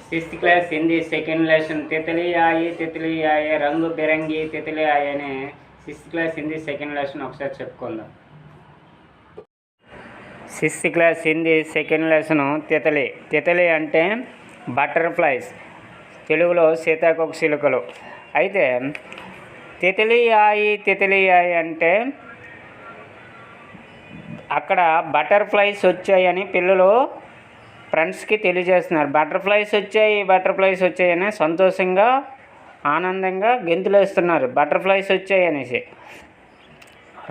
Sixth class Hindi second lesson तितली आये रंग बिरंगी तितली आये अने sixth class Hindi second lesson ఒకసారి చెప్పుకుందాం. Sixth class Hindi second lesson తితలి అంటే బటర్ఫ్లైస్, తెలుగులో సీతాకోకచిలుకలు. అయితే తితలి ఆయి అంటే అక్కడ బటర్ఫ్లైస్ వచ్చాయని పిల్లలు ఫ్రెండ్స్కి తెలియజేస్తున్నారు. బటర్ఫ్లైస్ వచ్చాయని సంతోషంగా ఆనందంగా గెంతులేస్తున్నారు. బటర్ఫ్లైస్ వచ్చాయనేసి.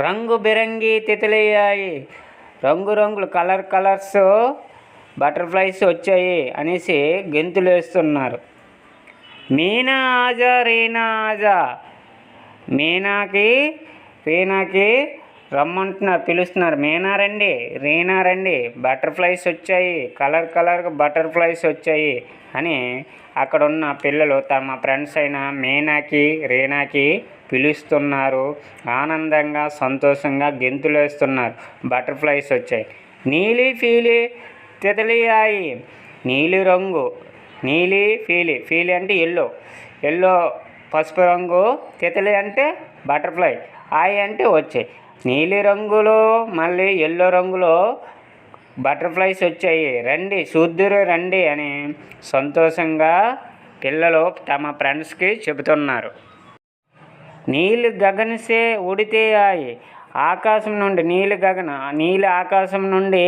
రంగు బిరంగి తితలి ఆయి, రంగురంగులు కలర్స్ బటర్ఫ్లైస్ వచ్చాయి అనేసి గెంతులు వేస్తున్నారు. మీనా ఆజా రీనా ఆజా, రీనాకి రమ్మంటున్నారు, పిలుస్తున్నారు. మీనా రండి, రీనా రండి, బటర్ఫ్లైస్ వచ్చాయి, కలర్ బటర్ఫ్లైస్ వచ్చాయి అని అక్కడ ఉన్న పిల్లలు తమ ఫ్రెండ్స్ అయిన మీనాకి రీనాకి పిలుస్తున్నారు. ఆనందంగా సంతోషంగా గెంతులు వేస్తున్నారు. బటర్ఫ్లైస్ వచ్చాయి. నీలి ఫీలి తితలి ఆయి, నీలి రంగు, నీలి ఫీలి అంటే ఎల్లో పసుపు రంగు, తితలి అంటే బటర్ఫ్లై, ఆయి అంటే వచ్చాయి. నీలి రంగులో మళ్ళీ ఎల్లో రంగులో బటర్ఫ్లైస్ వచ్చాయి, రండి చూద్దురు రండి అని సంతోషంగా పిల్లలు తమ ఫ్రెండ్స్కి చెబుతున్నారు. నీలి గగన్ సే ఉడితే ఆయి, ఆకాశం నుండి నీలి ఆకాశం నుండి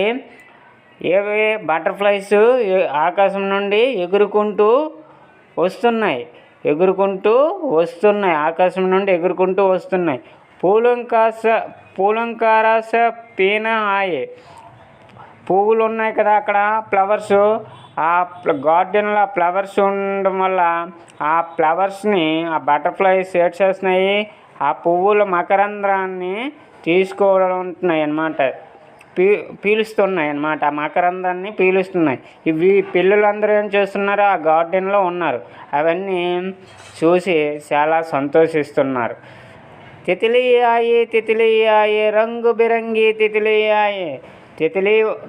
ఏవే బటర్ఫ్లైస్ ఆకాశం నుండి ఎగురుకుంటూ వస్తున్నాయి, ఆకాశం నుండి ఎగురుకుంటూ వస్తున్నాయి. పూలంకారాస పీన ఆయి, పువ్వులు ఉన్నాయి కదా అక్కడ ఫ్లవర్స్, ఆ గార్డెన్లో ఫ్లవర్స్ ఉండడం వల్ల ఆ ఫ్లవర్స్ని ఆ బటర్ఫ్లైస్ ఏడ్ చేస్తున్నాయి. ఆ పువ్వుల మకరంధ్రాన్ని తీసుకుంటున్నాయి అన్నమాట, పీలుస్తున్నాయి అన్నమాట. ఆ మకరందాన్ని పీలుస్తున్నాయి. ఇవి పిల్లలందరూ ఏం చేస్తున్నారు, ఆ గార్డెన్లో ఉన్నారు. అవన్నీ చూసి చాలా సంతోషిస్తున్నారు. తితలి ఆయి రంగు బిరంగి తితలి ఆయి.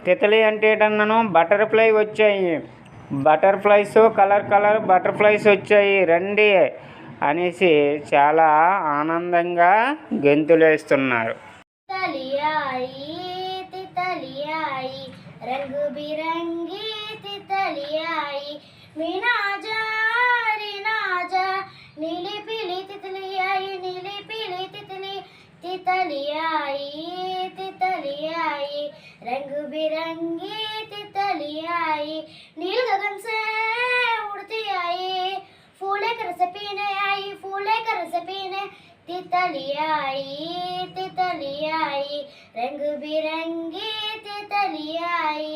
తితలి అంటే ఏంటన్నాను, బటర్ఫ్లై వచ్చాయి, బటర్ఫ్లైస్ కలర్ బటర్ఫ్లైస్ వచ్చాయి రండి అనేసి చాలా ఆనందంగా గెంతులేస్తున్నారు. तितली आई रंग बिरंगी तितली आई, मीना जा रीना जा, नीली पीली तितली आई, नीली पीली तितली आई रंग बिरंगी तितली आई. नील गगन से उड़ती आई, फूले कर से पीने आई, तितली आई रंग बिरंगी तितली आई.